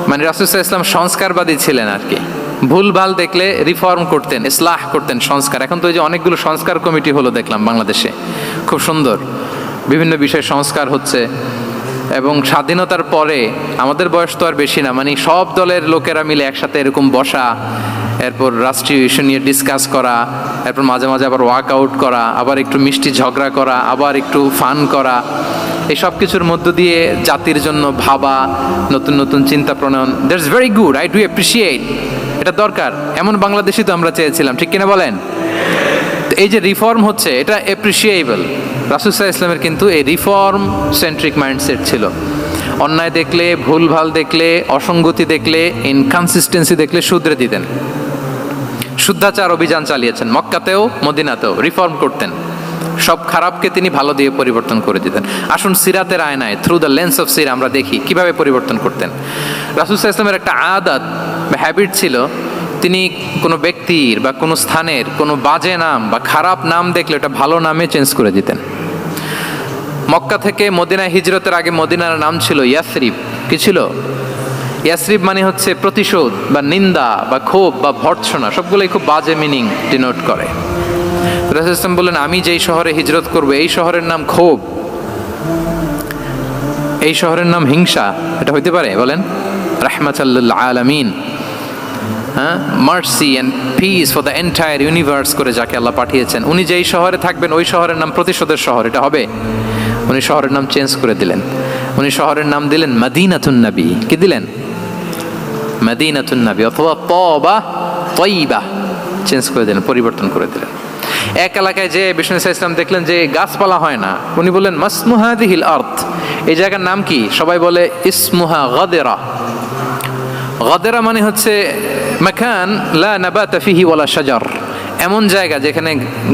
মানে রাসূল সাল্লাল্লাহু আলাইহি ওয়াসাল্লাম সংস্কারবাদী ছিলেন আর কি। ভুলভাল দেখলে রিফর্ম করতেন, ইসলাহ করতেন, সংস্কার। এখন তো ওই যে অনেকগুলো সংস্কার কমিটি হলো দেখলাম বাংলাদেশে, খুব সুন্দর বিভিন্ন বিষয়ে সংস্কার হচ্ছে। এবং স্বাধীনতার পরে আমাদের বয়স তো আর বেশি না, মানে সব দলের লোকেরা মিলে একসাথে এরকম বসা, এরপর রাষ্ট্রীয় ইস্যু নিয়ে ডিসকাস করা, এরপর মাঝে মাঝে আবার ওয়ার্কআউট করা, আবার একটু মিষ্টি ঝগড়া করা, আবার একটু ফান করা, এই সব কিছুর মধ্য দিয়ে জাতির জন্য ভাবা, নতুন নতুন চিন্তা প্রণয়ন, that's very good, I do appreciate, এটা দরকার। এমন বাংলাদেশই তো আমরা চেয়েছিলাম, ঠিক কিনা বলেন? এই যে রিফর্ম হচ্ছে এটা অ্যাপ্রিসিয়েবল। রাসূল সাল্লাল্লাহু আলাইহি ওয়াসাল্লামের কিন্তু এই রিফর্ম সেন্ট্রিক মাইন্ডসেট ছিল। অন্যায় দেখলে, ভুলভাল দেখলে, অসঙ্গতি দেখলে, ইনকনসিস্টেন্সি দেখলে শুধরে দিতেন। শুদ্ধাচার অভিযান চালিয়েছেন মক্কাতেও মদিনাতেও, রিফর্ম করতেন। সব খারাপকে তিনি ভালো দিয়ে পরিবর্তন করে দিতেন। আসুন সিরাতের আয়নায়, থ্রু দ্য লেন্স অফ সিরা আমরা দেখি কিভাবে পরিবর্তন করতেন। রাসূল সাল্লাল্লাহু আলাইহি ওয়াসাল্লামের একটা আদত বা হ্যাবিট ছিল, তিনি কোনো ব্যক্তির বা কোনো স্থানের কোনো বাজে নাম বা খারাপ নাম দেখলে ওটা ভালো নামে চেঞ্জ করে দিতেন। মক্কা থেকে মদিনায় হিজরতের আগে মদিনার নাম ছিল ইয়াসরিব। কি ছিল? ইয়াসরিব মানে হচ্ছে প্রতিশোধ বা নিন্দা বা ক্ষোভ বা ভর্ৎসনা, সবগুলোই খুব বাজে মিনিং ডিনোট করে। রাসূল সাল্লাল্লাহু আলাইহি ওয়াসাল্লাম বললেন, আমি যেই শহরে হিজরত করব এই শহরের নাম ক্ষোভ, এই শহরের নাম হিংসা, এটা হইতে পারে? বলেন। রাহমাতাল লিল আলামিন, mercy and peace for the entire universe করে যাকে আল্লাহ পাঠিয়েছেন, উনি যেই শহরে থাকবেন ওই শহরের নাম প্রতিশোধের শহর, এটা হবে? উনি শহরের নাম চেঞ্জ করে দিলেন। উনি শহরের নাম দিলেন মদিনাতুন নবী। কি দিলেন? মদিনাতুন নবী, অথবা তওবা তয়্যিবা, চেঞ্জ করে দিলেন, পরিবর্তন করে দিলেন। এক এলাকায় যে বিষ্ণু ইসলাম দেখলেন যে গাছপালা হয় না, উনি বললেন মাসমু হাযিহিল আরদ, এই জায়গার নাম কি? সবাই বলে ইসমুহা গাদেরা। গাদেরা মানে হচ্ছে মাকান লা নাবাতা ফিহি ওয়ালা শাজার, এমন জায়গা যেখানে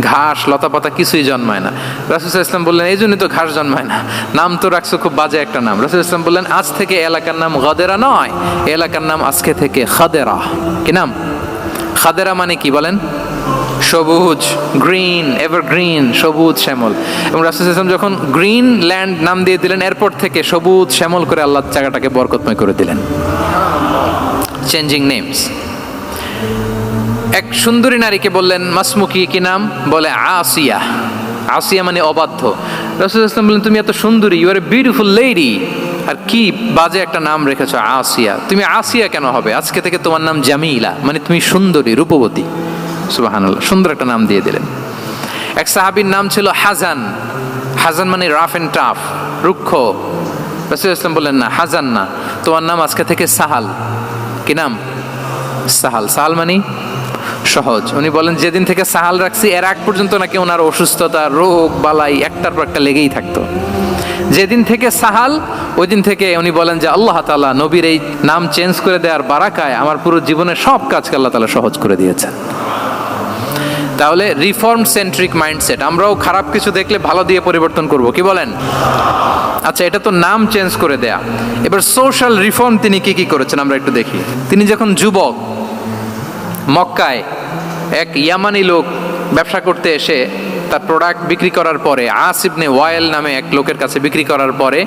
ঘাস লতাপাতা কিছুই জন্মায় না। রাসূল সাল্লাল্লাহু আলাইহি ওয়াসাল্লাম বললেন, এই জন্যই তো ঘাস জন্মায় না, নাম তো রাখছো খুব বাজে একটা নাম। রাসূল সাল্লাল্লাহু আলাইহি ওয়াসাল্লাম বললেন, আজ থেকে এলাকার নাম গাদেরা নয়, এলাকার নাম আজকে থেকে খাদেরা। কি নাম? খাদেরা মানে কি বলেন? সবুজ, গ্রিন, এভারগ্রিন, সবুজ শ্যামল। এবং রাসূল সাল্লাল্লাহু আলাইহি ওয়াসাল্লাম যখন গ্রিন ল্যান্ড নাম দিয়ে দিলেন, এরপর থেকে সবুজ শ্যামল করে আল্লাহ জায়গাটাকে বরকতময় করে দিলেন। Changing names. এক সুন্দরী নারীকে বললেন মাসমুকি, কি নাম? বলে আসিয়া। আসিয়া মানে অবাধ্য। রাসূল সাল্লাল্লাহু আলাইহি ওয়াসাল্লাম বললেন, তুমি এত সুন্দরী, you are a beautiful lady, আর কি বাজে একটা নাম রেখেছো আসিয়া। তুমি আসিয়া কেন হবে? আজকে থেকে তোমার নাম জামিলা, মানে তুমি সুন্দরী, রূপবতী। সুবহানাল্লাহ, সুন্দর একটা নাম দিয়ে দিলেন। এক সাহাবীর নাম ছিল হাজান। হাজান মানে রাফ এন্ড টাফ, রুক্ষ। রাসূল সাল্লাল্লাহু আলাইহি ওয়াসাল্লাম বললেন, না, হাজান না, তোমার নাম আজকে থেকে সাহাল। কি নাম? সাহাল। সাহাল মানে সহজ। উনি বলেন, যেদিন থেকে সাহাল রাখছি এর আগ পর্যন্ত নাকি ওনার অসুস্থতা, রোগ বালাই একটার পর একটা লেগেই থাকতো। যেদিন থেকে সাহাল, ওই দিন থেকে উনি বলেন যে আল্লাহ তাআলা নবীর এই নাম চেঞ্জ করে দেওয়ার বারাকায় আমার পুরো জীবনের সব কাজকে আল্লাহ তাআলা সহজ করে দিয়েছেন। তাহলে রিফর্ম সেন্ট্রিক মাইন্ডসেট, আমরাও খারাপ কিছু দেখলে ভালো দিয়ে পরিবর্তন করব। কি বলেন? আচ্ছা, এটা তো নাম চেঞ্জ করে দেয়া। এবার সোশ্যাল রিফর্ম তিনি কি কি করেছেন আমরা একটু দেখি। তিনি যখন যুবক, মক্কায় এক ইয়ামানি লোক ব্যবসা করতে এসে তার প্রোডাক্ট বিক্রি করার পরে, আস ইবনে ওয়াইল নামে এক লোকের কাছে বিক্রি করার পরে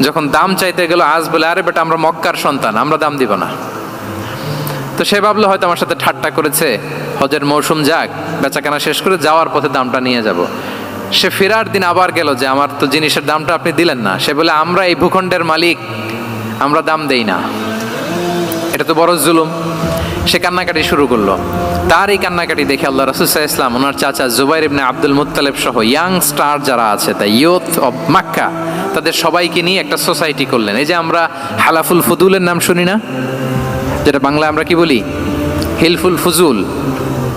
যখন দাম চাইতে গেল, আস বলে, আরে বেটা, আমরা মক্কার সন্তান, আমরা দাম দিব না। তো সে ভাবলো হয়তো আমার সাথে ঠাট্টা করেছে, হজের মৌসুম যাক, বেচাকেনা শেষ করে যাওয়ার পথে দামটা নিয়ে যাব। সে ফেরার দিন আবার গেল যে আমার তো জিনিসের দামটা আপনি দিলেন না। সে বলে, আমরা এই ভূখণ্ডের মালিক, আমরা দাম দেই না, এটা তো বড় জুলুম। সে কান্নাকাটি শুরু করলো। তার এই কান্নাকাটি দেখে আল্লাহ রাসূল সাল্লাল্লাহু আলাইহি ওয়াসাল্লাম ওনার চাচা জুবাইর ইবনে আব্দুল মুত্তালিব সহ ইয়াং স্টার যারা আছে, তাই ইয়ুথ অফ মক্কা, তাদের সবাইকে নিয়ে একটা সোসাইটি করলেন। এই যে আমরা হালাফুল ফুদুলের নাম শুনি না, যেটা বাংলায় আমরা কি বলি? হিলফুল ফুজুল।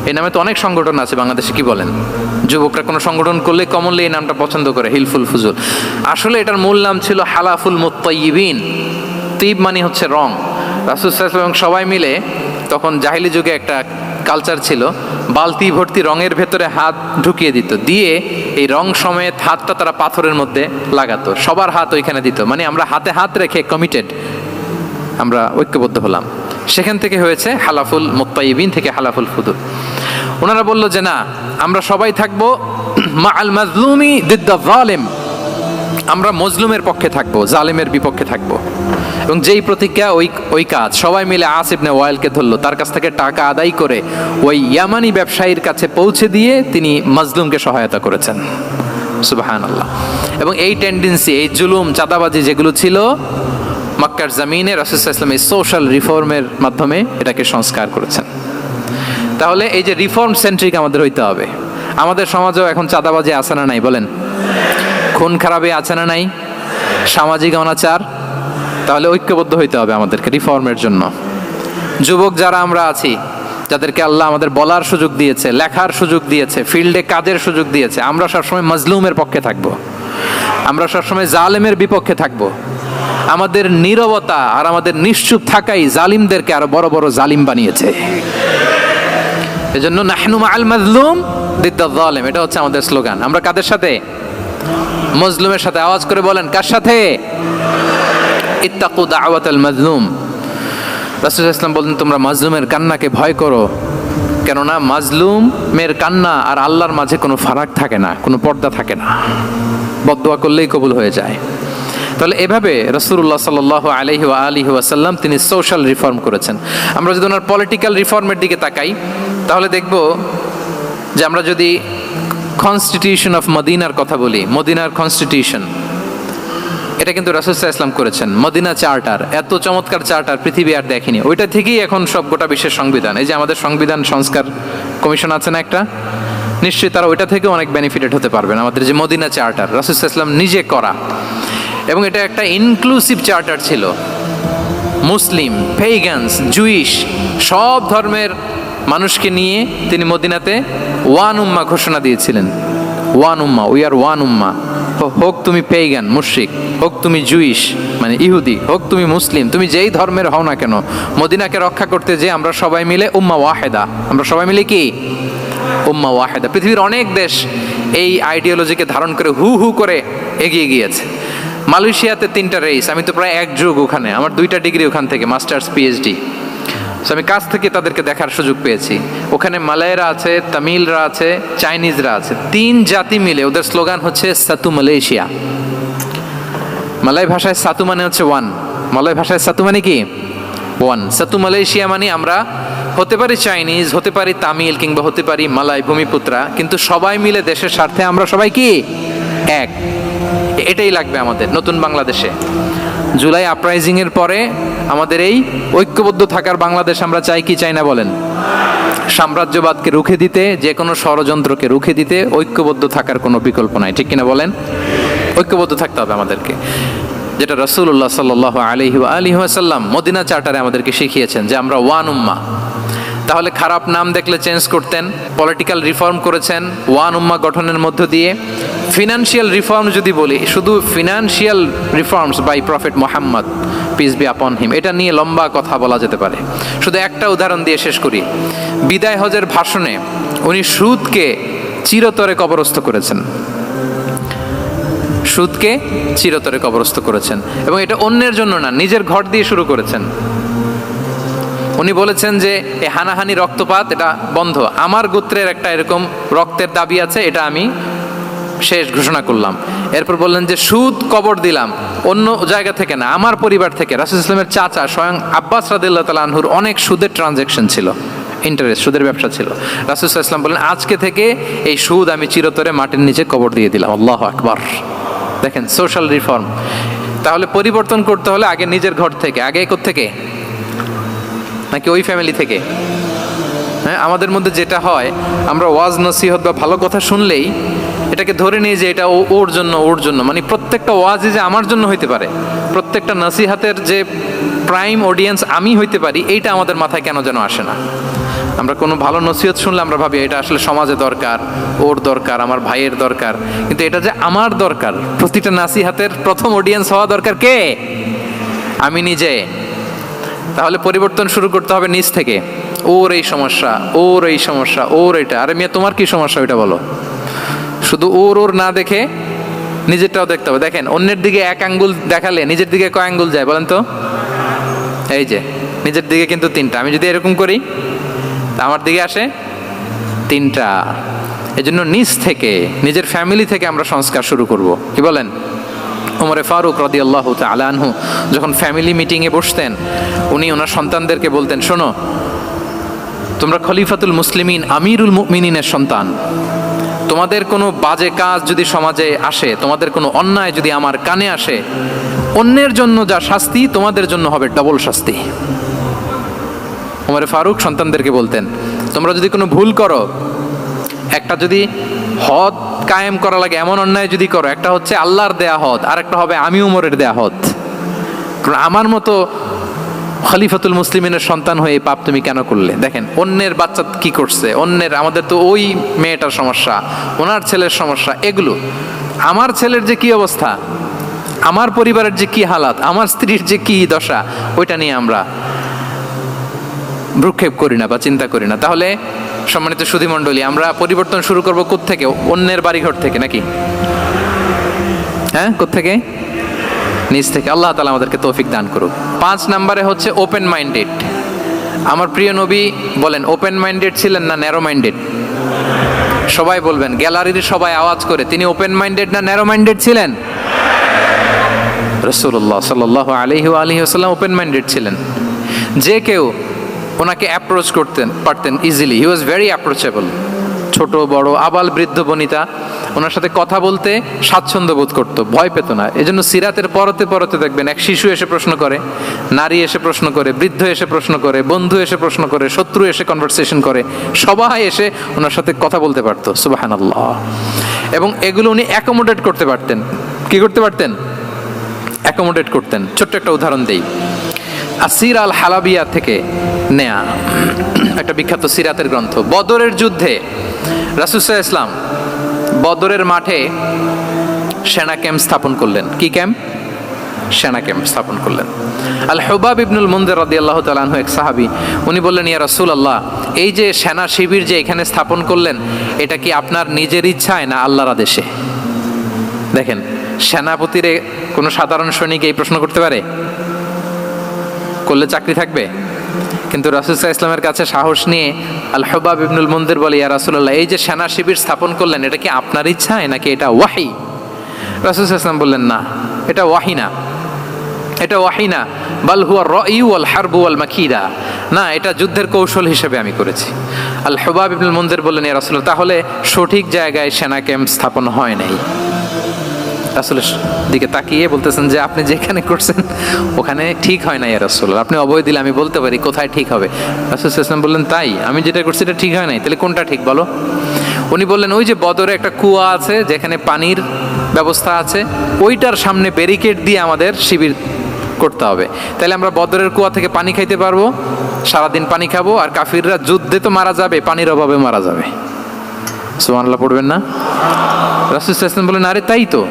এই নামে তো অনেক সংগঠন আছে বাংলাদেশে। কি বলেন? যুবকরা কোনো সংগঠন করলে কমনলি এই নামটা পছন্দ করে, হিলফুল ফুজুল। আসলে এটার মূল নাম ছিল হালাফুল মুত্তাইয়িবিন। তিব মানে হচ্ছে রং। রাসূল সাল্লাল্লাহু আলাইহি ওয়াসাল্লাম সবাই মিলে, তখন জাহিলি যুগে একটা কালচার ছিল, বালতি ভর্তি রঙের ভেতরে হাত ঢুকিয়ে দিত, দিয়ে এই রং সমেত হাতটা তারা পাথরের মধ্যে লাগাতো, সবার হাত ওইখানে দিত, মানে আমরা হাতে হাত রেখে কমিটেড, আমরা ঐক্যবদ্ধ হলাম। সেখান থেকে হয়েছে হালাফুল মুত্তাইয়িবিন, থেকে হালাফুল ফুদুল। ওনারা বলল যে না, আমরা সবাই থাকবো মা আল মাজলুমি দিদ্দা যালিম, আমরা মজলুমের পক্ষে থাকবো, জালেমের বিপক্ষে থাকবো। এবং যেই প্রতিজ্ঞা ওই কাজ, সবাই মিলে আস ইবনে ওয়াইলকে ধরলো, তার কাছ থেকে টাকা আদায় করে ওই ইয়ামানি ব্যবসায়ীর কাছে পৌঁছে দিয়ে তিনি মজলুমকে সহায়তা করেছেন। সুবহানাল্লাহ। এবং এই টেন্ডেন্সি, এই জুলুম, চাঁদাবাজি যেগুলো ছিল মক্কার জমিনে, রাসূল সাল্লাল্লাহু আলাইহি ওয়াসাল্লাম এই সোশ্যাল রিফর্মের মাধ্যমে এটাকে সংস্কার করেছেন। তাহলে এই যে রিফর্ম সেন্ট্রিক আমাদের হইতে হবে। আমাদের সমাজেও এখন চাঁদাবাজি আছে না নাই বলেন? খুন খারাপি আছে না নাই? সামাজিক অনাচার? তাহলে ঐক্যবদ্ধ হইতে হবে আমাদেরকে রিফর্মের জন্য। যুবক যারা আমরা আছি, যাদেরকে আল্লাহ আমাদের বলার সুযোগ দিয়েছে, লেখার সুযোগ দিয়েছে, ফিল্ডে কাজের সুযোগ দিয়েছে, আমরা সবসময় মজলুমের পক্ষে থাকব, আমরা সবসময় জালেমের বিপক্ষে থাকব। আমাদের নীরবতা আর আমাদের নিশ্চুপ থাকাই জালিমদেরকে আরো বড় বড় জালিম বানিয়েছে। এজন্য নাহনু মাআল মাজলুম দিদ্দাল জালিম, এটা হচ্ছে আমাদের স্লোগান। আমরা কাদের সাথে? মজলুমের সাথে। আওয়াজ করে বলেন, কার সাথে? ইত্তাকু দাওয়াতাল মাজলুম। রাসূল সাল্লাল্লাহু আলাইহি ওয়াসাল্লাম বলেন, তোমরা মাজলুমের কান্নাকে ভয় করো, কেননা মাজলুমের কান্না আর আল্লাহর মাঝে কোনো ফারাক থাকে না, কোনো পর্দা থাকে না, বদদোয়া করলেই কবুল হয়ে যায়। তাহলে এভাবে রাসূলুল্লাহ সাল্লাল্লাহু আলাইহি ওয়া আলিহি ওয়াসাল্লাম তিনি সোশ্যাল রিফর্ম করেছেন। আমরা যদি ওনার পলিটিক্যাল রিফর্মের দিকে তাকাই, তাহলে দেখব যে আমরা যদি কনস্টিটিউশন অফ মদিনার কথা বলি, মদিনার কনস্টিটিউশন, এটা কিন্তু রাসূল সাল্লাল্লাহু আলাইহি ওয়াসাল্লাম করেছেন। মদিনা চার্টার, এত চমৎকার চার্টার পৃথিবী আর দেখেনি। ওইটা থেকেই এখন সব গোটা বিশ্বের সংবিধান। এই যে আমাদের সংবিধান সংস্কার কমিশন আছে না একটা, নিশ্চয়ই তারা ওইটা থেকে অনেক বেনিফিটেড হতে পারবেন। আমাদের যে মদিনা চার্টার, রাসূল সাল্লাল্লাহু আলাইহি ওয়াসাল্লাম নিজে করা, এবং এটা একটা ইনক্লুসিভ চার্টার ছিল। মুসলিম, পেগানস, জুইশ, সব ধর্মের মানুষকে নিয়ে তিনি মদিনাতে ওয়ান উম্মাহ ঘোষণা দিয়েছিলেন। ওয়ান উম্মাহ, উই আর ওয়ান উম্মাহ। হোক তুমি পেগান মুশরিক, হোক তুমি জুইশ মানে ইহুদি, হোক তুমি মুসলিম, তুমি যেই ধর্মের হও না কেন, মদিনাকে রক্ষা করতে যে আমরা সবাই মিলে উম্মাহ ওয়াহেদা, আমরা সবাই মিলে কি উম্মাহ ওয়াহেদা। পৃথিবীর অনেক দেশ এই আইডিওলজিকে ধারণ করে হু হু করে এগিয়ে গিয়েছে। মালয়েশিয়াতে 3টা রেস, আমি তো প্রায় এক যুগ ওখানে, আমার 2টা ডিগ্রি ওখান থেকে, মাস্টার্স পিএইচডি। সো আমি কাছ থেকে তাদেরকে দেখার সুযোগ পেয়েছি। ওখানে মালয়েরা আছে, তামিলরা আছে, চাইনিজরা আছে, 3 জাতি মিলে ওদের স্লোগান হচ্ছে সাতু মালয়েশিয়া। মালয় ভাষায় সাতু মানে হচ্ছে ওয়ান, মালয় ভাষায় সাতু মানে কি ওয়ান। সাতু মালয়েশিয়া মানে আমরা হতে পারি চাইনিজ, হতে পারি তামিল, কিংবা হতে পারি মালয় ভূমিপুত্রা, কিন্তু সবাই মিলে দেশের স্বার্থে আমরা সবাই কি এক। এটাই লাগবে আমাদের নতুন বাংলাদেশে। জুলাই আপরাইজিং এর পরে আমাদের এই ঐক্যবদ্ধ থাকার বাংলাদেশ আমরা চাই কি চাই না বলেন? সাম্রাজ্যবাদকে রুখে দিতে, যে কোনো ষড়যন্ত্রকে রুখে দিতে ঐক্যবদ্ধ থাকার কোনো বিকল্প নাই, ঠিক কিনা বলেন? ঐক্যবদ্ধ থাকতে হবে আমাদেরকে, যেটা রাসূলুল্লাহ সাল্লাল্লাহু আলাইহি ওয়া আলিহি ওয়াসাল্লাম মদিনা চার্টারে আমাদেরকে শিখিয়েছেন যে আমরা ওয়ান উম্মাহ। তাহলে খারাপ নাম দেখলে চেঞ্জ করতেন, পলিটিক্যাল রিফর্ম করেছেন ওয়ান উম্মাহ গঠনের মধ্য দিয়ে। ফিনান্সিয়াল রিফর্ম যদি বলি, শুধু financial reforms by prophet Muhammad peace be upon him, এটা নিয়ে লম্বা কথা বলা যেতে পারে। শুধু একটা উদাহরণ দিয়ে শেষ করি। বিদায় হজের ভাষণে উনি সুদকে চিরতরে কবরস্থ করেছেন, সুদকে চিরতরে কবরস্থ করেছেন, এবং এটা অন্যের জন্য না, নিজের ঘর দিয়ে শুরু করেছেন। উনি বলেছেন যে এই হানাহানি, রক্তপাত এটা বন্ধ, আমার গোত্রের একটা এরকম রক্তের দাবি আছে, এটা আমি শেষ ঘোষণা করলাম। এরপর বললেন যে সুদ কবর দিলাম, অন্য জায়গা থেকে না, আমার পরিবার থেকে। রাসূল ইসলামের চাচা স্বয়ং আব্বাস রাদিয়াল্লাহু তাআলা আনহুর অনেক সুদের ট্রানজ্যাকশন ছিল, ইন্টারেস্ট, সুদের ব্যবসা ছিল। রাসূল ইসলাম বললেন আজকে থেকে এই সুদ আমি চিরতরে মাটির নিচে কবর দিয়ে দিলাম। আল্লাহু আকবার। দেখেন সোশ্যাল রিফর্ম। তাহলে পরিবর্তন করতে হলে আগে নিজের ঘর থেকে, আগে কোত্থেকে? নাকি ওই ফ্যামিলি থেকে? হ্যাঁ, আমাদের মধ্যে যেটা হয়, আমরা ওয়াজ নসিহত বা ভালো কথা শুনলেই এটাকে ধরে নিই যে এটা ওর জন্য, ওর জন্য, মানে প্রত্যেকটা ওয়াজই যে আমার জন্য হইতে পারে, প্রত্যেকটা নসিহাতের যে প্রাইম অডিয়েন্স আমি হইতে পারি, এইটা আমাদের মাথায় কেন যেন আসে না। আমরা কোনো ভালো নসিহত শুনলে আমরা ভাবি এটা আসলে সমাজে দরকার, ওর দরকার, আমার ভাইয়ের দরকার, কিন্তু এটা যে আমার দরকার, প্রতিটা নাসিহাতের প্রথম অডিয়েন্স হওয়া দরকার কে? আমি নিজে। তাহলে পরিবর্তন শুরু করতে হবে নিজ থেকে। ওর এই সমস্যা, ওর এই সমস্যা, ওর এটা, আরে মিয়া তোমার কি সমস্যা ওইটা বলো। শুধু ওর ওর না দেখে নিজেরটাও দেখতে হবে। দেখেন, অন্যের দিকে 1 আঙ্গুল দেখালে নিজের দিকে কয় আঙ্গুল যায় বলেন তো? এই যে নিজের দিকে কিন্তু 3টা। আমি যদি এরকম করি তা আমার দিকে আসে 3টা। এজন্য নিজ থেকে, নিজের ফ্যামিলি থেকে আমরা সংস্কার শুরু করব, কি বলেন? ওমরে ফারুক রাদিয়াল্লাহু তাআলা আনহু যখন ফ্যামিলি মিটিংয়ে বসতেন, উনি ওনার সন্তানদেরকে বলতেন, শোনো, তোমরা খলিফাতুল মুসলিমিন, আমিরুল মুমিনিনের সন্তান। তোমাদের কোনো বাজে কাজ যদি সমাজে আসে, তোমাদের কোনো অন্যায় যদি আমার কানে আসে, অন্যের জন্য যা শাস্তি তোমাদের জন্য হবে ডবল শাস্তি। ওমরে ফারুক সন্তানদেরকে বলতেন, তোমরা যদি কোনো ভুল করো, একটা যদি হদ কায়েম করা লাগে এমন অন্যায় যদি করো, একটা হচ্ছে আল্লাহর দেয়া হদ, আর একটা হবে আমি উমরের দেয়া হদ। কারণ আমার মতো খলিফাতুল মুসলিমিনের সন্তান হয়ে এই পাপ তুমি কেন করলে? দেখেন অন্যের বাচ্চা কি করছে, অন্যের, আমাদের তো ওই মেয়েটার সমস্যা, ওনার ছেলের সমস্যা, এগুলো আমার ছেলের যে কি অবস্থা, আমার পরিবারের যে কি হালাত, আমার স্ত্রীর যে কি দশা, ওইটা নিয়ে আমরা ভ্রুক্ষেপ করি না বা চিন্তা করি না। তাহলে সম্মানিত সুধীমণ্ডলী, আমরা পরিবর্তন শুরু করবো কোত্থেকে? অন্যের বাড়িঘর থেকে নাকি? হ্যাঁ, কোত্থেকে? নিজ থেকে। আল্লাহ তাআলা আমাদেরকে তৌফিক দান করুক। 5 নম্বরে হচ্ছে ওপেন মাইন্ডেড। আমার প্রিয় নবী বলেন, ওপেন মাইন্ডেড ছিলেন না ন্যারো মাইন্ডেড? সবাই বলবেন, গ্যালারির সবাই আওয়াজ করে, তিনি ওপেন মাইন্ডেড না ন্যারো মাইন্ডেড ছিলেন? রাসূলুল্লাহ সাল্লাল্লাহু আলাইহি ওয়া আলিহি ওয়াসাল্লাম ওপেন মাইন্ডেড ছিলেন। যে কেউ ওনাকে অ্যাপ্রোচ করতেন পারতেন easily, he was very approachable. ছোট বড় আবাল বৃদ্ধ বনিতা ওনার সাথে কথা বলতে স্বাচ্ছন্দ্য বোধ করতো, ভয় পেত না। এজন্য সিরাতের পরতে পরতে দেখবেন এক শিশু এসে প্রশ্ন করে, নারী এসে প্রশ্ন করে, বৃদ্ধ এসে প্রশ্ন করে, বন্ধু এসে প্রশ্ন করে, শত্রু এসে কনভারসেশন করে, সবাই এসে ওনার সাথে কথা বলতে পারতো। সুবহানাল্লাহ। এবং এগুলো উনি অ্যাকোমোডেট করতে পারতেন। কি করতে পারতেন? অ্যাকোমোডেট করতেন। ছোট্ট একটা উদাহরণ দেই, আসির আল হালাবিয়া থেকে নেয়া একটা বিখ্যাত সিরাতের গ্রন্থ। বদরের যুদ্ধে রাসূল সাল্লাল্লাহু আলাইহি ওয়াসাল্লাম বদরের মাঠে সেনা ক্যাম্প স্থাপন করলেন। কি ক্যাম্প? সেনা ক্যাম্প স্থাপন করলেন। আল হুবাব ইবনুল মুনজির রাদিয়াল্লাহু তাআলা আনহু এক সাহাবী, উনি বললেন, ইয়া রাসূলুল্লাহ, এই যে সেনা শিবির যে এখানে স্থাপন করলেন, এটা কি আপনার নিজের ইচ্ছায় না আল্লাহর আদেশে? দেখেন, সেনাপতিরে কোনো সাধারণ সৈনিক এই প্রশ্ন করতে পারে? করলে চাকরি থাকবে? কিন্তু রাসূল সাল্লাল্লাহু আলাইহি ওয়াসাল্লামের কাছে সাহস নিয়ে আল হুবাব ইবনুল মুনজির বলে, ইয়া রাসূলুল্লাহ, এই যে সেনা শিবির স্থাপন করলেন, এটা কি আপনার ইচ্ছায় নাকি এটা ওয়াহি? রাসূল সাল্লাল্লাহু আলাইহি ওয়াসাল্লাম বললেন, না, এটা ওয়াহি না, এটা ওয়াহি না, বাল হুয়া রায়ু ওয়াল হারবু ওয়াল মাকিদা, না, এটা যুদ্ধের কৌশল হিসেবে আমি করেছি। আল হুবাব ইবনুল মুনজির বললেন, ইয়া রাসূলুল্লাহ, তাহলে সঠিক জায়গায় সেনা ক্যাম্প স্থাপন হয় নাই। রাসূলের দিকে তাকিয়ে বলতেছেন যে আপনি যেখানে করছেন ওখানে ঠিক হয় না ইয়া রাসূলুল্লাহ, আপনি অভয় দিলে আমি বলতে পারি কোথায় ঠিক হবে। রাসূল সাল্লাল্লাহু আলাইহি ওয়াসাল্লাম বললেন, তাই? আমি যেটা করছি এটা ঠিক হয় নাই, তাহলে কোনটা ঠিক বলো? উনি বললেন, ওই যে বদরে একটা কুয়া আছে যেখানে পানির ব্যবস্থা আছে, ওইটার সামনে ব্যারিকেড দিয়ে আমাদের শিবির করতে হবে, তাহলে আমরা বদরের কুয়া থেকে পানি খাইতে পারবো, সারাদিন পানি খাবো, আর কাফিররা যুদ্ধে তো মারা যাবে, পানির অভাবে মারা যাবে। সুবহানাল্লাহ পড়বেন না? রাসূল সাল্লাল্লাহু আলাইহি ওয়াসাল্লাম বললেন, আরে তাই তো,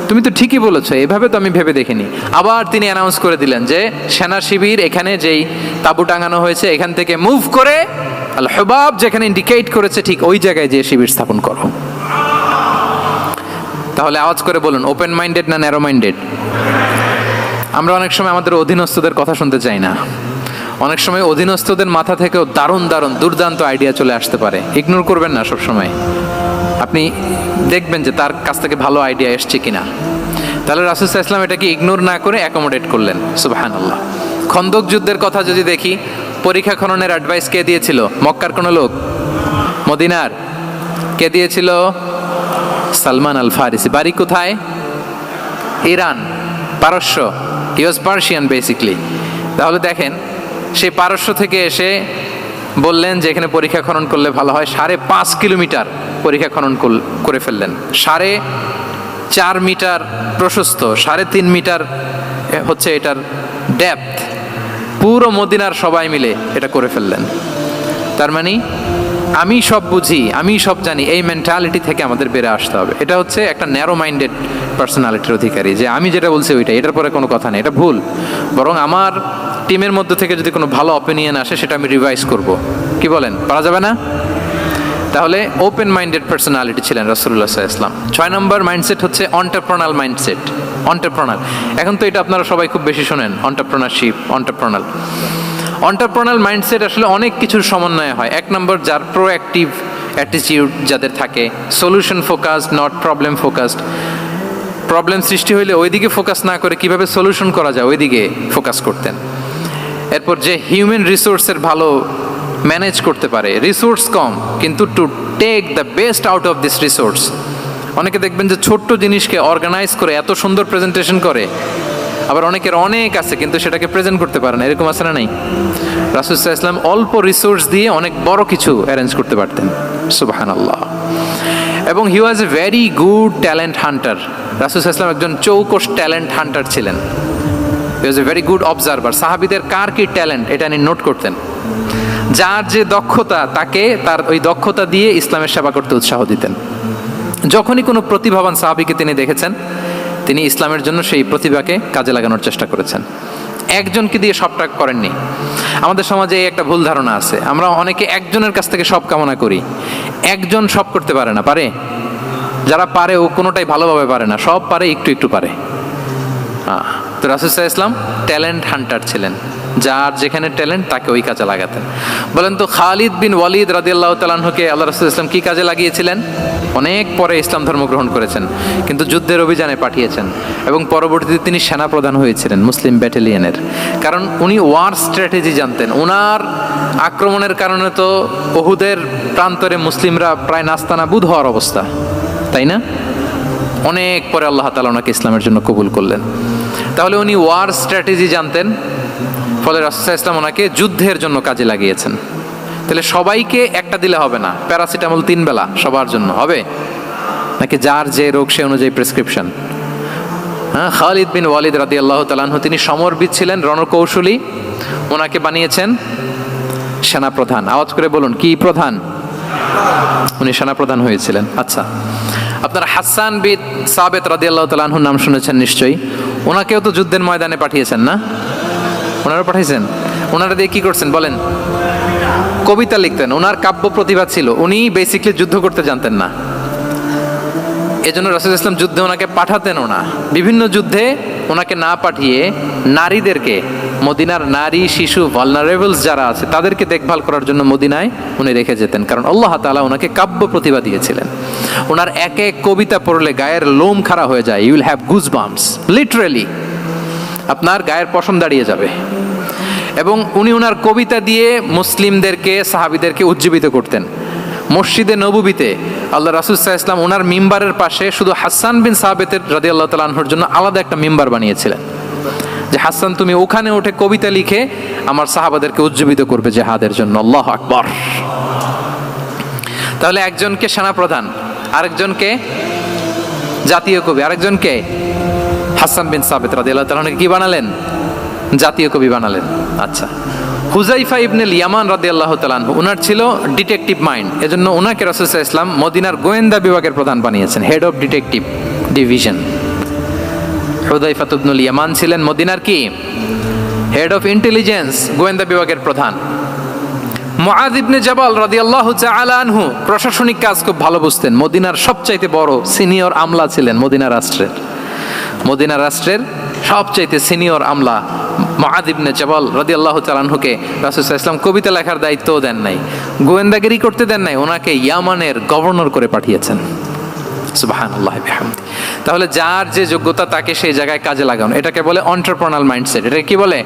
তুমি তো ঠিকই বলেছো, এভাবে তো আমি ভেবে দেখিনি। আবার তিনি অ্যানাউন্স করে দিলেন যে সেনা শিবির এখানে যেই তাঁবু টাঙানো হয়েছে এখান থেকে মুভ করে আল হুবাব যেখানে ইন্ডিকেট করেছে ঠিক ওই জায়গায় যে শিবির স্থাপন করো। তাহলে আওয়াজ করে বলুন, ওপেন মাইন্ডেড না ন্যারো মাইন্ডেড? আমরা অনেক সময় আমাদের অধীনস্থদের কথা শুনতে চাই না। অনেক সময় অধীনস্থদের মাথা থেকেও দারুণ দারুণ দুর্দান্ত আইডিয়া চলে আসতে পারে। ইগনোর করবেন না সব সময়, আপনি দেখবেন যে তার কাছ থেকে ভালো আইডিয়া এসছে কিনা। তাহলে রাসূল সাল্লাল্লাহু আলাইহি ওয়াসাল্লাম এটাকে ইগনোর না করে অ্যাকোমোডেট করলেন। সুবহানাল্লাহ। খন্দক যুদ্ধের কথা যদি দেখি, পরীক্ষা খননের অ্যাডভাইস কে দিয়েছিল? মক্কার কোনো লোক? মদিনার? কে দিয়েছিল? সালমান আল ফারিসি। বাড়ি কোথায়? ইরান, পারস্য। হি ওয়াজ পার্সিয়ান বেসিকলি। তাহলে দেখেন, সেই পারস্য থেকে এসে বললেন যে এখানে পরীক্ষা খনন করলে ভালো হয়। 5.5 কিলোমিটার পরীক্ষা খনন করে ফেললেন। 4.5 মিটার প্রশস্ত, 3.5 মিটার হচ্ছে এটার ডেপথ। পুরো মদিনার সবাই মিলে এটা করে ফেললেন। তার মানে আমি সব বুঝি, আমি সব জানি, এই মেন্টালিটি থেকে আমাদের বেড়ে আসতে হবে। এটা হচ্ছে একটা ন্যারো মাইন্ডেড পার্সোনালিটির অধিকারী, যে আমি যেটা বলছি ওইটা, এটার পরে কোনো কথা নেই, এটা ভুল। বরং আমার টিমের মধ্যে থেকে যদি কোনো ভালো অপিনিয়ন আসে সেটা আমি রিভাইজ করব। কি বলেন, পারা যাবে না? তাহলে ওপেন মাইন্ডেড পার্সোনালিটি ছিলেন রাসূলুল্লাহ সাল্লাল্লাহু আলাইহি ওয়াসাল্লাম। 6 নম্বর মাইন্ডসেট হচ্ছে অন্টারপ্রেনাল মাইন্ডসেট। অন্টারপ্রেনাল, এখন তো এটা আপনারা সবাই খুব বেশি শোনেন, অন্টারপ্রেনারশিপ, অন্টারপ্রেনাল। অন্টারপ্রেনাল মাইন্ডসেট আসলে অনেক কিছুর সমন্বয় হয়। 1 নম্বর, যার প্রোঅ্যাক্টিভ অ্যাটিটিউড যাদের থাকে, solution focused, not problem focused. Problem সৃষ্টি হইলে ওইদিকে ফোকাস না করে কিভাবে সলিউশন করা যায় ওইদিকে ফোকাস করতেন। এরপর যে হিউম্যান রিসোর্সের ভালো ম্যানেজ করতে পারে, রিসোর্স কম কিন্তু to take the best out of this resource. অনেকে দেখবেন যে ছোট্ট জিনিসকে অর্গানাইজ করে এত সুন্দর প্রেজেন্টেশন করে, আবার অনেকের অনেক আছে কিন্তু সেটাকে প্রেজেন্ট করতে পারে না, এরকম আছে না নাই? রাসূল সাল্লাল্লাহু আলাইহি ওয়াসাল্লাম অল্প রিসোর্স দিয়ে অনেক বড় কিছু অ্যারেঞ্জ করতে পারতেন, সুবহানাল্লাহ। এবং he was a very good talent hunter. রাসূল সাল্লাল্লাহু আলাইহি ওয়াসাল্লাম একজন চৌকস ট্যালেন্ট হান্টার ছিলেন। He was a very good observer. সাহাবীদের কার কি ট্যালেন্ট এটা তিনি নোট করতেন। যার যে দক্ষতা তাকে তার ওই দক্ষতা দিয়ে ইসলামের সেবা করতে উৎসাহ দিতেন। যখনই কোনো প্রতিভাবান সাহাবীকে তিনি দেখেছেন, তিনি ইসলামের জন্য সেই প্রতিভাকে কাজে লাগানোর চেষ্টা করেছেন। একজনকে দিয়ে সবটা করেননি। আমাদের সমাজে এই একটা ভুল ধারণা আছে, আমরা অনেকে একজনের কাছ থেকে সব কামনা করি। একজন সব করতে পারে না, পারে? যারা পারে ও কোনোটাই ভালোভাবে পারে না, সব পারে একটু একটু পারে। তো রাসূল সাল্লাল্লাহু আলাইহি ওয়াসাল্লাম ট্যালেন্ট হান্টার ছিলেন, যার যেখানে ট্যালেন্ট তাকে ওই কাজে লাগাতেন। বলেন তো খালিদ বিন ওয়ালিদ রাদিয়াল্লাহু তাআলা আনহুকে আল্লাহ রাসূল সাল্লাল্লাহু আলাইহি ওয়াসাল্লাম কি কাজে লাগিয়েছিলেন? অনেক পরে ইসলাম ধর্ম গ্রহণ করেছেন, কিন্তু যুদ্ধের অভিযানে পাঠিয়েছেন এবং পরবর্তীতে তিনি সেনাপ্রধান হয়েছিলেন মুসলিম ব্যাটালিয়নের। কারণ উনি ওয়ার স্ট্র্যাটেজি জানতেন। ওনার আক্রমণের কারণে তো উহুদের প্রান্তরে মুসলিমরা প্রায় নাস্তানাবুদ হওয়ার অবস্থা, তাই না? অনেক পরে আল্লাহ তাআলা ওনাকে ইসলামের জন্য কবুল করলেন। তাহলে উনি ওয়ার স্ট্র্যাটেজি জানতেন, ফলে রাসূল সাল্লাল্লাহু আলাইহি ওয়াসাল্লাম ওনাকে যুদ্ধের জন্য কাজে লাগিয়েছেন। তাহলে সবাইকে একটা দিলে হবে না, প্যারাসিটামল 3 বেলা সবার জন্য হবে নাকি যার যে রোগ সে অনুযায়ী প্রেসক্রিপশন? হ্যাঁ, খালিদ বিন ওয়ালিদ রাদিয়াল্লাহু তাআলা আনহু তিনি সমরবিদ ছিলেন, রণকৌশলী। ওনাকে বানিয়েছেন সেনাপ্রধান। আওয়াজ করে বলুন, কি প্রধান? উনি সেনাপ্রধান হয়েছিলেন। আচ্ছা, আপনারা হাসান বিন সাবিত রাদিয়াল্লাহু তাআলা আনহুর নাম শুনেছেন নিশ্চয়ই। ওনাকেও তো যুদ্ধের ময়দানে পাঠিয়েছেন না? ওনারা পাঠিয়েছেন। ওনারা দিয়ে কি করছেন বলেন? কবিতা লিখতেন। ওনার কাব্য প্রতিভা ছিল। উনি বেসিক্যালি যুদ্ধ করতে জানতেন না, এজন্য রাসূল ইসলাম যুদ্ধে ওনাকে পাঠাতেনও না। বিভিন্ন যুদ্ধে ওনাকে না পাঠিয়ে নারীদেরকে, মদিনার নারী শিশু ভালনারেবলস যারা আছে তাদেরকে দেখভাল করার জন্য মদিনায় উনি রেখে যেতেন, কারণ আল্লাহ তাআলা ওনাকে কাব্য প্রতিভা দিয়েছিলেন। ওনার এক এক কবিতা পড়লে গায়ের লোম খাড়া হয়ে যায়। You will have goosebumps, literally আপনার গায়ের পশম দাঁড়িয়ে যাবে। এবং উনি ওনার কবিতা দিয়ে মুসলিমদেরকে, সাহাবীদেরকে উজ্জীবিত করতেন। মসজিদে নববীতে আল্লাহ রাসূল সাল্লাল্লাহু আলাইহি ওয়াসাল্লাম ওনার মিম্বারের পাশে শুধু হাসান বিন সাবিত রাদিয়াল্লাহু তাআলা আনহুর জন্য আলাদা একটা মিম্বার বানিয়েছিলেন, যে হাসান তুমি ওখানে উঠে কবিতা লিখে আমার সাহাবাদেরকে উজ্জীবিত করবে জিহাদের জন্য। আল্লাহু আকবার। তাহলে একজনকে সেনাপ্রধান, আরেকজনকে জাতীয় কবি, আরেকজনকে হাসান বিন সাবিত রাদিয়াল্লাহু তাআলা আনহুকে কি বানালেন? জাতীয় কবি বানালেন। আচ্ছা, হুযাইফা ইবনুল ইয়ামান রাদিয়াল্লাহু তাআলা আনহু, ওনার ছিল ডিটেকটিভ মাইন্ড, এজন্য ওনাকে রাসূল সাল্লাল্লাহু আলাইহি ওয়াসাল্লাম মদিনার গোয়েন্দা বিভাগের প্রধান বানিয়েছেন, head of detective division. Huzaifa ibnul Yaman ছিলেন মদিনার কি? হেড অফ ইন্টেলিজেন্স, গোয়েন্দা বিভাগের প্রধান। মুআয ইবনে জাবাল রাদিয়াল্লাহু তাআলা আনহু প্রশাসনিক কাজ খুব ভালো বুঝতেন। মদিনার সবচাইতে বড় সিনিয়র আমলা ছিলেন মদিনা রাষ্ট্রের। মদিনা রাষ্ট্রের সবচাইতে সিনিয়র আমলা মুআয ইবনে জাবাল রাদিয়াল্লাহু তাআলা আনহুকে রাসূল সাল্লাল্লাহু আলাইহি ওয়াসাল্লাম কবিতা লেখার দায়িত্বও দেন নাই, গোয়েন্দাগিরি করতে দেন নাই, ওনাকে ইয়ামানের গভর্নর করে পাঠিয়েছেন। সুবহানাল্লাহ বিহামদি। তাহলে যার যে যোগ্যতা তাকে সেই জায়গায় কাজে লাগানো, এটাকে বলে এন্টারপ্রেনাল মাইন্ডসেট। এটা কি বলে?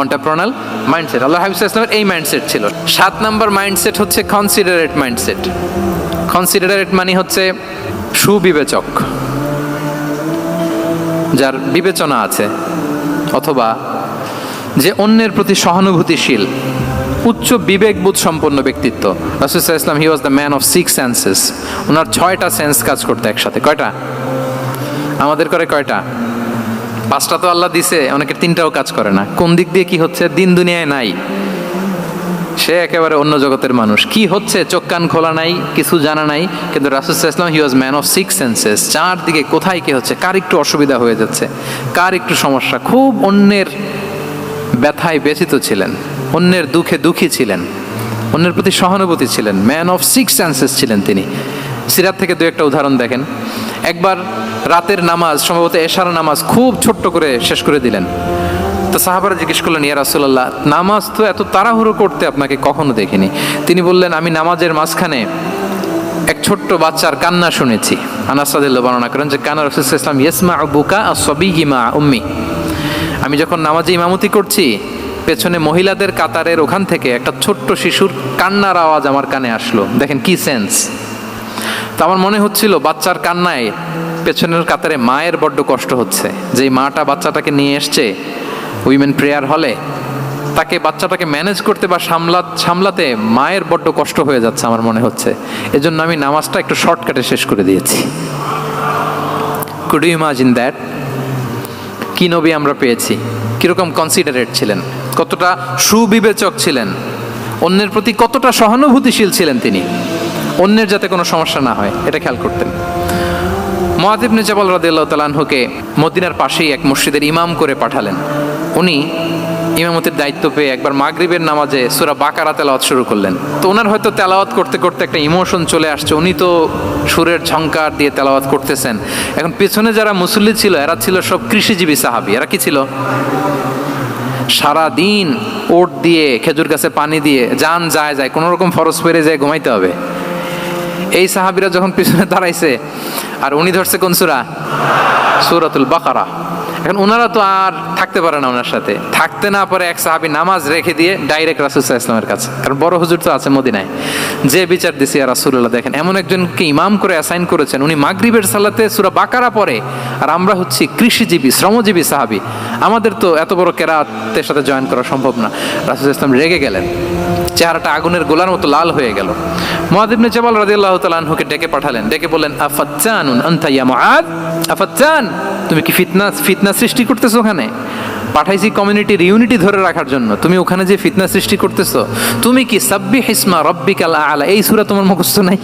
এন্টারপ্রেনাল মাইন্ডসেট। আল্লাহ হাবিব সাল্লাল্লাহু আলাইহি ওয়াসাল্লামের এই মাইন্ডসেট ছিল। 7 নম্বর মাইন্ডসেট হচ্ছে কনসিডারেট মাইন্ডসেট। কনসিডারেট মানে হচ্ছে সুবিবেচক, যার বিবেচনা আছে, অথবা যে অন্যের প্রতি সহানুভূতিশীল, উচ্চ বিবেকবোধ সম্পন্ন ব্যক্তিত্ব। রাসূল সাল্লাল্লাহু আলাইহি ওয়াসাল্লাম he was the man of 6 senses. ওনার 6টা সেন্স কাজ করতে একসাথে। কয়টা? আমাদের করে কয়টা? 5টা তো আল্লাহ দিছে, অনেকের 3টাও কাজ করে না। কোন দিক দিয়ে কি হচ্ছে দিন দুনিয়ায় নাই, সে একেবারে অন্য জগতের মানুষ। কি হচ্ছে চোখ কান খোলা নাই, কিছু জানা নাই। কিন্তু রাসূল সাল্লাল্লাহু আলাইহি ওয়াসাল্লাম he was man of 6 senses. চারদিকে কোথায় কি হচ্ছে, কার একটু অসুবিধা হয়ে যাচ্ছে, কার একটু সমস্যা, খুব অন্যের ব্যথায় ব্যথিত ছিলেন, অন্যের দুঃখে দুঃখী ছিলেন, অন্যের প্রতি সহানুভূতি ছিলেন। ম্যান অফ 6 সেন্সেস ছিলেন তিনি। সিরাত থেকে 2-একটা উদাহরণ দেখেন। একবার রাতের নামাজ, সম্ভবত এশার নামাজ, খুব ছোট্ট করে শেষ করে দিলেন। তো সাহাবারা জিজ্ঞেস করলেন, ইয়া রাসূলুল্লাহ, নামাজ তো এত তাড়াহুড়ো করতে আপনাকে কখনো দেখিনি। তিনি বললেন, আমি নামাজের মাঝখানে এক ছোট্ট বাচ্চার কান্না শুনেছি। আনাস রাদিয়াল্লাহু বর্ণনা করেন যে কানা রাসূলুল্লাহ সাল্লাল্লাহু আলাইহি ওয়াসাল্লাম ইয়াসমাউ বুকা আস-সাবিয়্যি মা উম্মি। আমি যখন নামাজে ইমামতি করছি, পেছনে মহিলাদের কাতারের ওখান থেকে একটা ছোট্ট শিশুর কান্নার আওয়াজ আমার কানে আসলো। দেখেন কি সেন্স। তো আমার মনে হচ্ছিল বাচ্চার কান্নায় পেছনের কাতারে মায়ের বড্ড কষ্ট হচ্ছে, যে মাটা বাচ্চাটাকে নিয়ে এসছে উইমেন প্রেয়ার হলে, তাকে বাচ্চাটাকে ম্যানেজ করতে বা সামলাতে মায়ের বড্ড কষ্ট হয়ে যাচ্ছে আমার মনে হচ্ছে। এজন্য আমি নামাজটা একটু শর্টকাটে শেষ করে দিয়েছি। Could you imagine that? কি নবী আমরা পেয়েছি, কিরকম কনসিডারেট ছিলেন, কতটা সুবিবেচক ছিলেন, অন্যের প্রতি কতটা সহানুভূতিশীল ছিলেন তিনি, অন্যের যাতে কোনো সমস্যা না হয় এটা খেয়াল করতেন। মুআয ইবনে জাবাল রাদিয়াল্লাহু তাআলা আনহুকে মদিনার পাশেই এক মসজিদের ইমাম করে পাঠালেন। উনি ইমামতির দায়িত্ব পেয়ে একবার মাগরিবের নামাজে সূরা বাকারা তেলাওয়াত শুরু করলেন। তো ওনার হয়তো তেলাওয়াত করতে করতে একটা ইমোশন চলে আসছে, উনি তো সুরের ঝংকার দিয়ে তেলাওয়াত করতেছেন। এখন পেছনে যারা মুসল্লি ছিল এরা ছিল সব কৃষিজীবী সাহাবী। এরা কি ছিল? সারা দিন ওট দিয়ে খেজুর গাছে পানি দিয়ে যান যায় কোনো রকম ফরজ পেরে যায় ঘুমাইতে হবে। এই সাহাবীরা যখন পিছনে দাঁড়াইছে আর উনি ধরছে কোন সূরা? সূরাতুল বাকারা। এখন ওনারা তো আর থাকতে পারে না, ওনার সাথে থাকতে না পারে এক সাহাবী নামাজ রেখে দিয়ে ডাইরেক্ট রাসূল সাল্লাল্লাহু আলাইহি ওয়াসাল্লামের কাছে, কারণ বড় হুজুর তো আছে মদিনায়। যে বিচার দিছি ইয়া রাসূলুল্লাহ, দেখেন এমন একজনকে ইমাম করে অ্যাসাইন করেছেন, উনি মাগরিবের সালাতে সূরা বাকারা পড়ে, আর আমরা হচ্ছি কৃষিজীবী শ্রমজীবী সাহাবী, আমাদের তো এত বড় কেরাতের সাথে জয়েন করা সম্ভব না। রাসূল সাল্লাল্লাহু আলাইহি ওয়াসাল্লাম রেগে গেলেন, চেহারাটা আগুনের গোলার মতো লাল হয়ে গেল। মুআয ইবনে জাবাল রাদিয়াল্লাহু তাআলা আনহুকে ডেকে পাঠালেন, ডেকে বললেন আফাত্তানুন আনতা ইয়া মুআয, আফাত্তান, তুমি কি ফিতনা সৃষ্টি করতেছো? ওখানে পাঠাইছি কমিউনিটির ইউনিটি ধরে রাখার জন্য, তুমি ওখানে যে ফিতনা সৃষ্টি করতেছো। তুমি কি সাব্বিহ ইসমা রাব্বিকাল আ'লা এই সূরা তোমার মুখস্থ নাই?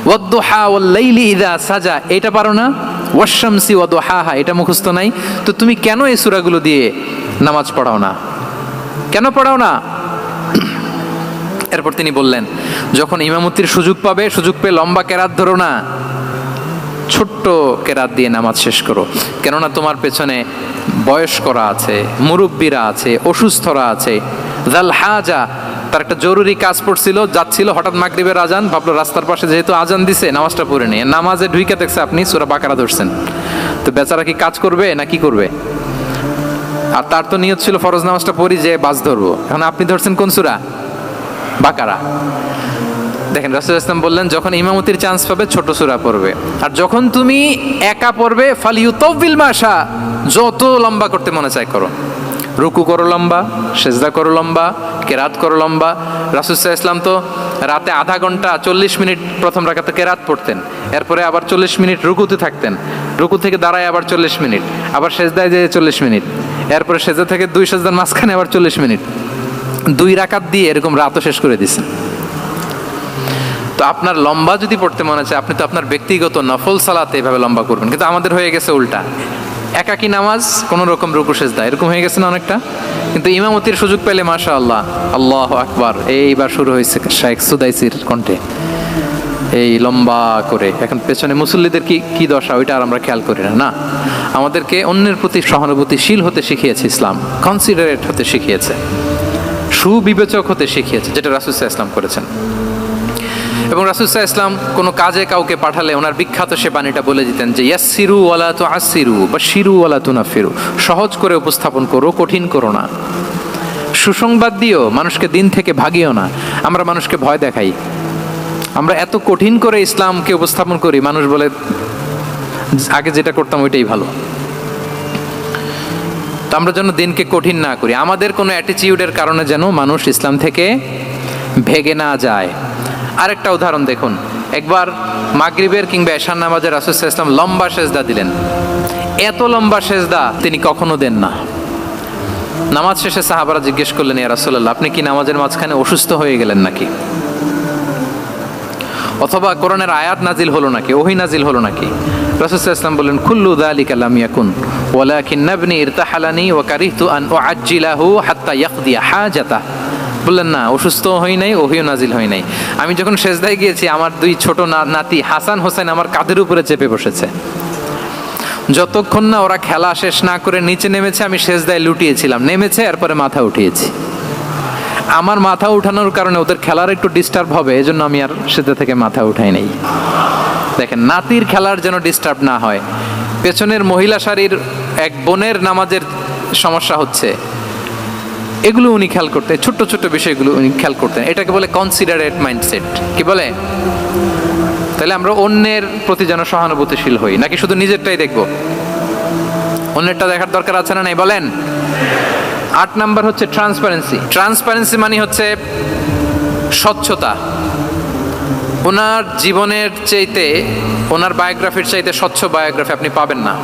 ওয়াদ-দুহা ওয়াল-লাইলি ইযা সাজা এটা পারো না? ওয়াশ-শামসি ওয়া-দুহাহা এটা মুখস্থ নাই? তো তুমি কেন এই সূরাগুলো দিয়ে নামাজ পড়াও না? কেন পড়াও না? এরপর তিনি বললেন, যখন ইমামতির সুযোগ পেয়ে লম্বা কেরাত ধরো না, ছোট্ট কেরাত দিয়ে নামাজ শেষ করো। কেননা তোমার পেছনে বয়স্করা আছে, মুরব্বীরা আছে, অসুস্থরা আছে। যাল হাজা, তার একটা জরুরি কাজ পড়ছিল, যাচ্ছিল, হঠাৎ মাগরিবের আজান, ভাবলো রাস্তার পাশে যেহেতু আজান দিছে নামাজটা পড়ে নিয়ে, নামাজে ঢুইকা দেখছে আপনি সূরা বাকারা ধরছেন। তো বেচারা কি কাজ করবে না কি করবে? আর তার তো নিয়ত ছিল ফরজ নামাজটা পড়ি যে বাস ধরবো, এখন আপনি ধরছেন কোন সূরা? বাকারা। দেখেন রাসূল ইসলাম বললেন, যখন ইমামতির চান্স পাবে ছোট সূরা পড়বে, আর যখন তুমি একা পড়বে ফালিউতাউবিল মাশা, যত লম্বা করতে মনে চায় করো, রুকু করো লম্বা, সেজদা করো লম্বা, কেরাত করো লম্বা। রাসূল ইসলাম তো রাতে আধা ঘন্টা 40 মিনিট প্রথম রাকাতে কেরাত পড়তেন, এরপরে আবার 40 মিনিট রুকুতে থাকতেন, রুকু থেকে দাঁড়ায় আবার 40 মিনিট, আবার সেজদায় যেয়ে 40 মিনিট, এরপরে সেজদা থেকে 2 সেজদার মাঝখানে আবার 40 মিনিট, 2 রাকাত দিয়ে এরকম রাতও শেষ করে দিচ্ছেন। তো আপনার লম্বা যদি পড়তে মনে চায়, আপনি তো আপনার ব্যক্তিগত নফল সালাতে এভাবে লম্বা করবেন। কিন্তু আমাদের হয়ে গেছে উল্টা, একাকী নামাজ কোনো রকম রুকু সেজদা এরকম হয়ে গেছে না অনেকটা। কিন্তু ইমামতির সুযোগ পেলে মাশাআল্লাহ, আল্লাহু আকবার, এইবার শুরু হয়েছে শাইখ সুদাইসির কণ্ঠে এই লম্বা করে। এখন পেছনে মুসল্লিদের কি দশা ওইটা আর আমরা খেয়াল করি না। আমাদেরকে অন্যের প্রতি সহানুভূতিশীল হতে শিখিয়েছে ইসলাম, কনসিডারেট হতে শিখিয়েছে, সুবিবেচক হতে শিখিয়েছে, যেটা রাসূল সাল্লাল্লাহু আলাইহি ওয়াসাল্লাম করেছেন। এবং রাসূল সাল্লাল্লাহু আলাইহি ওয়াসাল্লাম কোনো কাজে কাউকে পাঠালে ওনার বিখ্যাত সে বাণীটা বলে দিতেন যে ইয়াসসিরু ওয়ালা তুআসসিরু বাশশিরু ওয়ালা তুনাফিরু, সহজ করে উপস্থাপন করো, কঠিন করো না। সুসংবাদ দিও, মানুষকে দিন থেকে ভাগিও না। আমরা মানুষকে ভয় দেখাই, আমরা এত কঠিন করে ইসলামকে উপস্থাপন করি, মানুষ বলে আগে যেটা করতাম ওইটাই ভালো। তো আমরা যেন দিনকে কঠিন না করি, আমাদের কোনো অ্যাটিটিউডের কারণে যেন মানুষ ইসলাম থেকে ভেগে না যায়। আরেকটা উদাহরণ দেখুন, একবার মাগরিবের কিংবা এশার নামাজে রাসূল সাল্লাল্লাহু আলাইহি ওয়াসাল্লাম লম্বা সেজদা দিলেন। এত লম্বা সেজদা তিনি কখনো দেন না। নামাজ শেষে সাহাবারা জিজ্ঞেস করলেন, ইয়া রাসূলুল্লাহ, আপনি কি নামাজের মাঝখানে অসুস্থ হয়ে গেলেন নাকি? অথবা কোরআনের আয়াত নাজিল হলো নাকি, ওহী নাজিল হলো নাকি? রাসূল সাল্লাল্লাহু আলাইহি ওয়াসাল্লাম বললেন, কুল্লু যালিকা লাম ইয়াকুন ওয়ালাকিন নাবনি ইরতাহালানি ওয়া কারিহতু আন উআজ্জিলাহু হাত্তা ইয়াকদিয়া হাজাতা। বললেন না, অসুস্থ হই নাই, ওহিও নাজিল হয় নাই। আমি যখন সেজদায় গিয়েছি, আমার 2 ছোট নাতি হাসান হোসেন আমার কাঁধের উপরে চেপে বসেছে। যতক্ষণ না ওরা খেলা শেষ না করে নিচে নেমেছে, আমি সেজদায় লুটিয়েছিলাম, নেমেছে এরপরে মাথা উঠিয়েছি। আমার মাথা উঠানোর কারণে ওদের খেলার একটু ডিস্টার্ব হবে, এজন্য আমি আর সেটা থেকে মাথা উঠাই নাই। দেখেন, নাতির খেলার যেন ডিস্টার্ব না হয়। পেছনের মহিলা সারির এক বোনের নামাজের সমস্যা হচ্ছে, এগুলো উনি খেয়াল করতেন, ছোট্ট ছোট্ট বিষয়গুলো উনি খেয়াল করতেন। এটাকে বলে কনসিডারেট মাইন্ডসেট। কি বলে? তাহলে আমরা অন্যের প্রতি যেন সহানুভূতিশীল হই, নাকি শুধু নিজেরটাই দেখবো? অন্যেরটা দেখার দরকার আছে না নাই বলেন? 8 নাম্বার হচ্ছে ট্রান্সপারেন্সি। ট্রান্সপারেন্সি মানে হচ্ছে স্বচ্ছতা। ওনার জীবনের চাইতে, ওনার বায়োগ্রাফির চাইতে স্বচ্ছ বায়োগ্রাফি আপনি পাবেন না।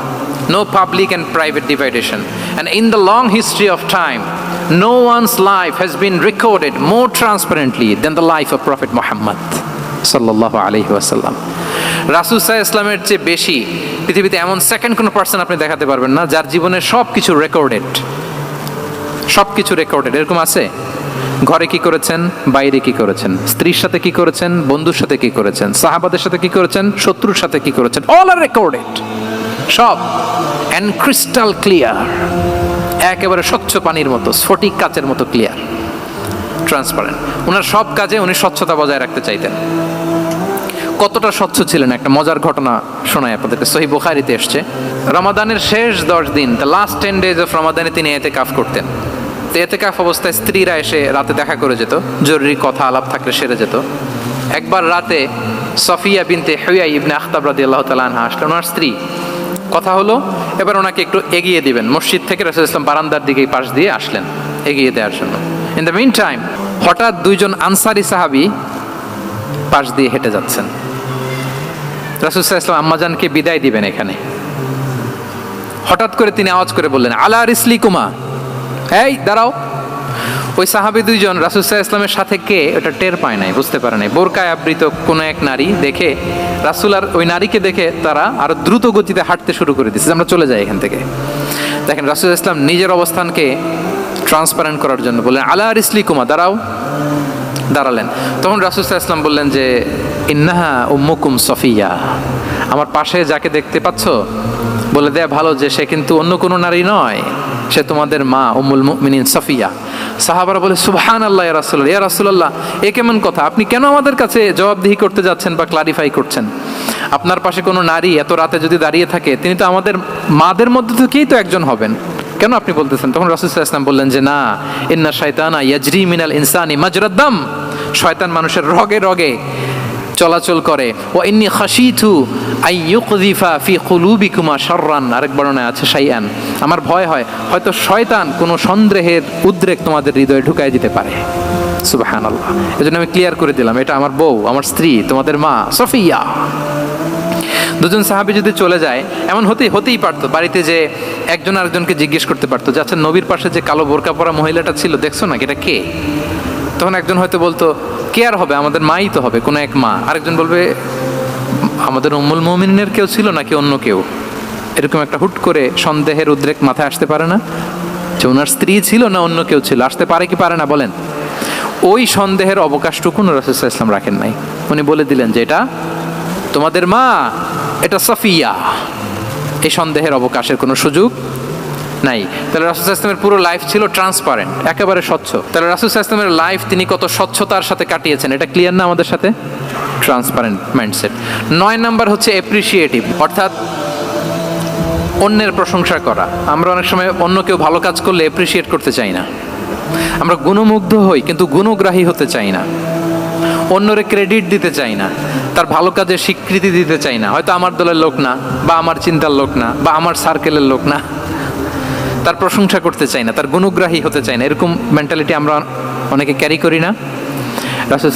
No public and private dividation. And in the long history of time, no one's life has been recorded more transparently than the life of Prophet Muhammad sallallahu alaihi wasallam. রাসূল সাল্লাল্লাহু আলাইহি ওয়াসাল্লামের চেয়ে বেশি পৃথিবীতে এমন সেকেন্ড কোনো পার্সন আপনি দেখাতে পারবেন না যার জীবনের সবকিছু রেকর্ডেড। সবকিছু রেকর্ডেড। এরকম আছে? ঘরে কি করেছেন, বাইরে কি করেছেন, স্ত্রীর সাথে কি করেছেন, বন্ধুর সাথে কি করেছেন, সাহাবাদের সাথে কি করেছেন, শত্রুর সাথে কি করেছেন, অল আর রেকর্ডেড। সব এন্ড ক্রিস্টাল ক্লিয়ার, একেবারে স্বচ্ছ পানির মতো, স্ফটিক কাচের মতো ক্লিয়ার, ট্রান্সপারেন্ট। ওনার সব কাজে উনি স্বচ্ছতা বজায় রাখতে চাইতেন। কতটা স্বচ্ছ ছিলেন একটা মজার ঘটনা শোনাই আপনাদেরকে। সহিহ বুখারীতে এসেছে, রমাদানের শেষ 10 দিন, দ্য লাস্ট 10 days অফ রমাদানে তিনি ইতিকাফ করতেন। তো ইতিকাফ অবস্থায় স্ত্রীরা এসে রাতে দেখা করে যেত, জরুরি কথা আলাপ থাকলে সেরে যেত। একবার রাতে সফিয়া বিনতে হুয়াই ইবনে আখতাব রাদিয়াল্লাহু তাআলা আনহা আসলেন, ওনার স্ত্রী। কথা হলো এবার ওনাকে একটু এগিয়ে দিবেন। মসজিদ থেকে রাসূলুল্লাহ সাল্লাল্লাহু আলাইহি ওয়াসাল্লাম বারান্দার দিকে পাশ দিয়ে আসলেন এগিয়ে দেওয়ার জন্য। ইন দ্য মিন টাইম হঠাৎ 2জন আনসারী সাহাবী পাশ দিয়ে হেঁটে যাচ্ছেন। রাসূলুল্লাহ সাল্লাল্লাহু আলাইহি ওয়াসাল্লাম আম্মাজানকে বিদায় দিবেন এখানে। হঠাৎ করে তিনি আওয়াজ করে বললেন, আলা রিসলিকুমা, এই দাঁড়াও। ওই সাহাবী 2জন রাসূল সাল্লাল্লাহু আলাইহি ওয়াসাল্লামের সাথে কে ওটা টের পায় নাই, বুঝতে পারে নাই। বোরকায় আবৃত কোনো এক নারী দেখে রাসূল আর ওই নারীকে দেখে তারা আরো দ্রুত গতিতে হাঁটতে শুরু করে দিয়েছে, আমরা চলে যাই এখান থেকে। দেখেন, রাসূল সাল্লাল্লাহু আলাইহি ওয়াসাল্লাম নিজের অবস্থানকে ট্রান্সপারেন্ট করার জন্য বললেন, আলা রিসলিকুমা, দাঁড়াও। দাঁড়ালেন। তখন রাসূল সাল্লাল্লাহু আলাইহি ওয়াসাল্লাম বললেন যে, ইন্নাহা উম্মুকুম সফিয়া, আমার পাশে যাকে দেখতে পাচ্ছ, বলে দেয়া ভালো যে সে কিন্তু অন্য কোনো নারী নয়, সে তোমাদের মা উম্মুল মুমিনিন সফিয়া। সাহাবারা বলে, সুবহানাল্লাহ ইয়া রাসূলুল্লাহ, ইয়া রাসূলুল্লাহ, এ কেমন কথা? আপনি কেন আমাদের কাছে জবাবদিহি করতে যাচ্ছেন বা ক্লারিফাই করছেন? আপনার পাশে কোনো নারী এত রাতে যদি দাঁড়িয়ে থাকে, তিনি তো আমাদের মাদের মধ্যে থেকেই তো একজন হবেন, কেন আপনি বলতেছেন? তখন রাসূল সাল্লাল্লাহু আলাইহি ওয়াসাল্লাম বললেন যে, না, ইন্না শাইতানা ইয়াজরি মিনাল ইনসানি মাজরাদ দাম, শয়তান মানুষের রগে রগে চলাচল করে। ও ইন্নী খাশিতু আই ইউকযিফা ফি কুলুবিকুমা শাররান, আরেক বর্ণনায় আছে শাইআন, আমার ভয় হয় হয়তো শয়তান কোনো সন্দেহের উদ্রেক তোমাদের হৃদয়ে ঢুকায় দিতে পারে। সুবহানাল্লাহ। এজন্য আমি ক্লিয়ার করে দিলাম, এটা আমার বউ, আমার স্ত্রী, তোমাদের মা সফিয়া। 2জন সাহাবী যদি চলে যায়, এমন হতেই পারতো বাড়িতে যে একজন আরেকজনকে জিজ্ঞেস করতে পারতো যে, আচ্ছা, নবীর পাশে যে কালো বোরকা পরা মহিলাটা ছিল, দেখছো না, এটা কে? তখন একজন হয়তো বলতো, কে আর হবে, আমাদের মাই তো হবে, কোনো এক মা। আরেকজন বলবে, আমাদের উম্মুল মুমিনিনের কেউ ছিল নাকি অন্য কেউ? এরকম একটা হুট করে সন্দেহের উদ্রেক মাথায় আসতে পারে না যে ওনার স্ত্রী ছিল না অন্য কেউ ছিল? আসতে পারে কি পারে না বলেন? ওই সন্দেহের অবকাশটুকু রাসূল সাল্লাল্লাহু আলাইহি ওয়াসাল্লাম রাখেন নাই। উনি বলে দিলেন যে, এটা তোমাদের মা, এটা সফিয়া। এই সন্দেহের অবকাশের কোনো সুযোগ নাই। তাহলে রাসূল সাল্লাল্লাহু আলাইহি ওয়াসাল্লামের পুরো লাইফ ছিল ট্রান্সপারেন্ট, একেবারে স্বচ্ছ। তাহলে রাসূল সাল্লাল্লাহু আলাইহি ওয়াসাল্লামের লাইফ তিনি কত স্বচ্ছতার সাথে কাটিয়েছেন, এটা ক্লিয়ার না আমাদের সাথে? Transparent mindset. 9 নাম্বার হচ্ছে অ্যাপ্রিশিয়েটিভ, অর্থাৎ অন্যের প্রশংসা করা। আমরা অনেক সময় অন্য কেউ ভালো কাজ করলে অ্যাপ্রিশিয়েট করতে চাই না, আমরা গুণমুগ্ধ হই কিন্তু গুণগ্রাহী হতে চাই না, অন্যরে ক্রেডিট দিতে চাই না, তার ভালো কাজের স্বীকৃতি দিতে চাই না। হয়তো আমার দলের লোক না, বা আমার চিন্তার লোক না, বা আমার সার্কেলের লোক না, তার প্রশংসা করতে চাই না, তার গুণগ্রাহী হতে চাই না। এরকম মেন্টালিটি আমরা অনেকে ক্যারি করি না। রাসূল